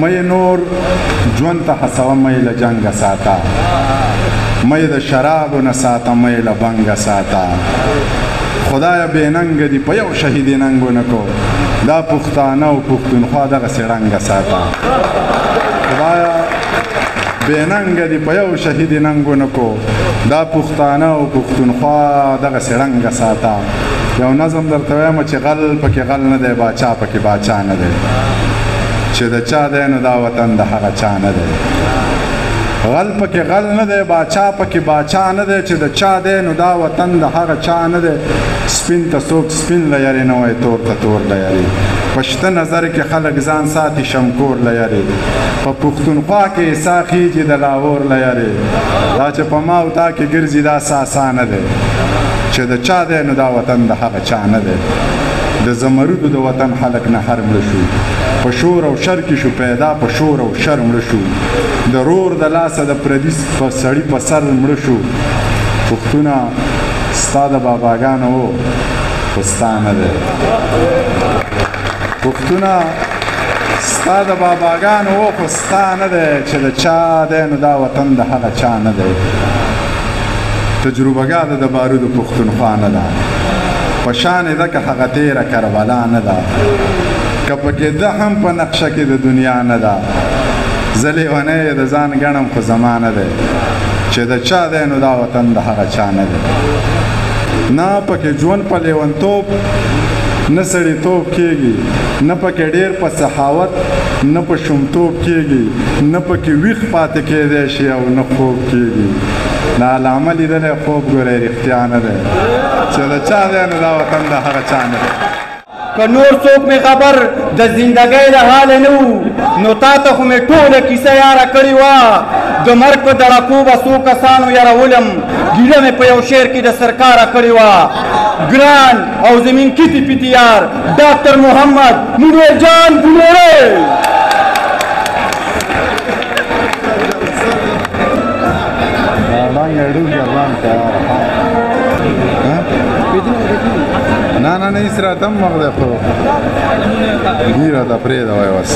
مې نور ژوند ته هڅوه مې له جنګه ساته مې د شرابو نه ساته مې له بنګه ساته خدایه بې ننګه دي په یو شهید یې ننګ ونه کو دا پښتانه او پښتونخوا دغسې ړنګه ساته خدایه بې ننګه دي په یو شهید یې ننګ ونه کو دا پښتانه او پښتونخوا دغسې ړنګه ساته یو نظم درته وایم چې غل پکې غل نه دی باچا پکې باچا نه دی چې د چا دی نو دا وطن د هغه چا نه دی غل پکې غل نه دی باچا پکې باچا نه دی چې د چا دی نو دا وطن د هغه چا نه دی سپین ته څوک سپین لیرې نه وای تور ته تور لیرې په شته نظر کې خلک ځان ساتي شمکور لیرې په پښتونخوا کې عیسی خیجي د لاهور لیرې دا چې په ما او تا کې ګرځي دا ساسا نه دی چې د چا دی نو دا وطن د هغه چا نه دی د زمرودو د وطن خلک نه هر مړه شو په شور او شر کې شو پیدا په شور او شر مړه شو د رور د لاسه د پردي سړي په سر مړه شو پښتونه ستا د باباګانو و خو ستا نه دی پښتونه ستا د باباګانو و خو ستا نه دی چې د چا دی نو دا وطن د هغه چا نه دی تجربه ګاه د بارودو پښتونخوا نه ده په شان ده که هغه تیره کربلا نه ده که پکې ده هم په نقشه کې د دنیا نه ده زه لیونی د ځان ګڼم خو زما نه دی چې د چا دی نو دا وطن د هغه چا نه دی نه پکې ژوند په لیونتوب نه سړیتوب کېږي نه پکې ډېر په سخاوت نه په شومتوب کېږي نه پکې ویښ پاتې کېدی شي او نه خوب کېږي د علامه لیدلی خوب ګورئ رښتیا نه دی چې د چا دی نو دا وطن د هغه چا نه دی که نور څوک مې خبر د زندګۍ د حاله نه وو نو تا ته خو مې ټوله کیسه یاره کړې وه د مرګ په دړکو به څو کسانو یارولم ګیله مې په یو شعر کې د سرکاره کړې وه ګران او زمین کیتی پیتی یار ډاکټر محمد منیر جان بنوری نه نه نه هېڅ راته هم مغ دی خو ګي راته پرېږده وایي بس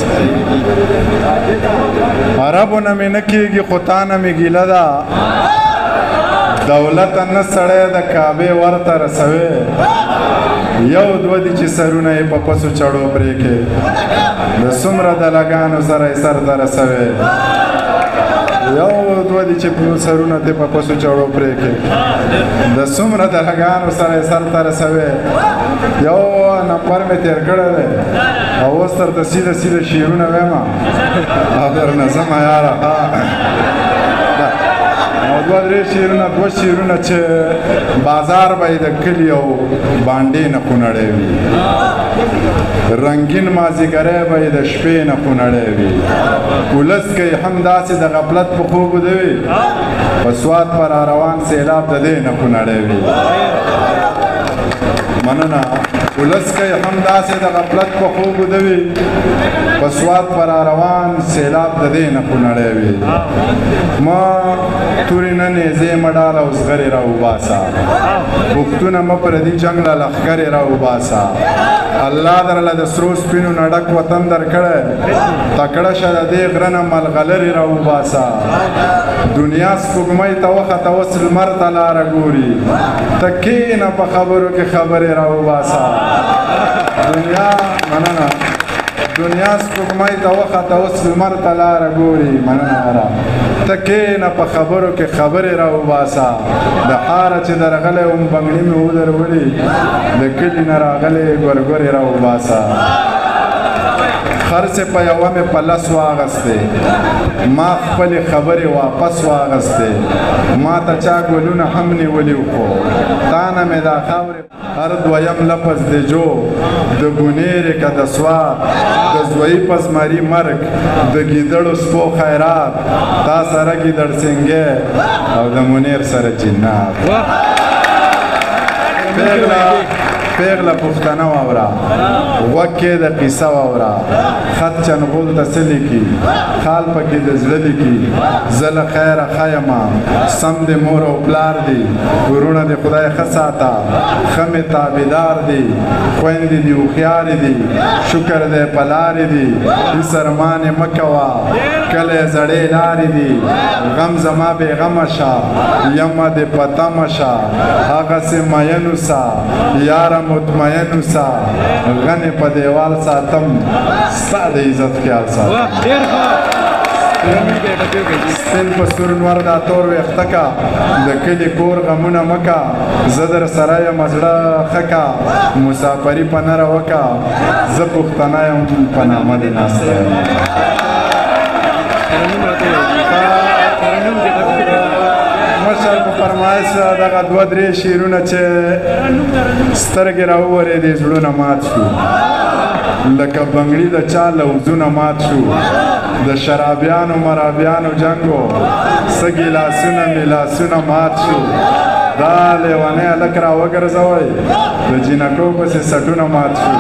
عربو نه مې نه کېږي خو تا نه مې ګیله ده دولته نه سړی د کعبې ورته رسوې یو دوه دي چې سرونه یې په پسو چړو پرې کې د څومره دلګانو سره یې سر ته رسوې یو دوه دي چې سرونه دې په پسو چړو پرې کې د څومره دلګانو سره یې سر ته رسوې یو نمبر مې تېر کړی دی او اوس درته سیده سیده شعرونه وایم او درنه ځمه یاره دوه درې شعرونه دوه شعرونه چې بازار به یې د کلي او بانډې نه خونړی وي رنګین مازدیګری به یې د شپې نه خونړی وي ولس که یې هم داسې د غفلت په خوب وده وي په سوات پر روان سیلاب د دې نه خونړی وي مننه ولس که یې هم داسې د غفلت په خوب وده وي په سوات پر روان سیلاب د دې نه خونړی وي ما تورې نه نیزې مه ډاله او زغرې راوباسه پښتونه مه پردي جنګ له لښکرې راوباسه الله درله د سرو سپینو نه ډک وطن درکړی تکړه شه د دې غره نه ملغلرې راوباسه دنیا سپوږمۍ ته وخته اوس لمر ته لاره ګوري ته کښېنه په خبرو کې خبرې راوباسه دنیا مننه دنیا سپوږمۍ ته وخته اوس لمر ته لاره ګوري مننه اره ته کښېنه په خبرو کې خبرې راوباسه د ښاره چې درغلی وم بنګړي مې ودرولي د کلي نه راغلی ګورګورې راوباسه خرڅې په یوه مې په لس واغستې ما خپلې خبرې واپس واغستې ما ته چا ګلونه هم نیولي خو تا نه مې دا خاورې هر دویم لفظ د جو د بونیرې که د سوات د زویي په زمري مرګ د ګیدړو سپو خیرات تا سره ګیدړ سنګی او د منیر سره جنات پیغله پښتنه واوره غوږ کې د قیصه واوره خط چنغول ته څه لیکي خال پکې د زړه لیکي زه له خیره ښه یمه سم د مور او پلار دي ورونه د خدای ښه ساته ښه مې تابعدار دي خویندې دي هوښیارې دي شکر دی په لارې دي هېڅ ارمانې مه کوه کلی زړې لارې دي غم زما بېغمه شه یمه دې په تمه شه هغسې مین اوسه یاره مطمئن اوسه غنې په دیوال ساتم ستا د عزت خیال ساتم سپین په سور نور دا تور ویښته کا د کلي کور غمونه مه کا زه در سره یم زړه ښه کا مسافري په نره وکه زه پښتنه یم په نامه دې ناسته یم مشر په فرمایش دغه دوه درې شعرونه چې سترګې راوورېدې زړونه مات شو لکه بنګړي د چا لوزونه مات شو د شرابیانو مرابیانو جنګو څه ګیلاسونه میلاسونه مات شو دا لیونی هلک را وګرځوئ د جینکو پسې سټونه مات شو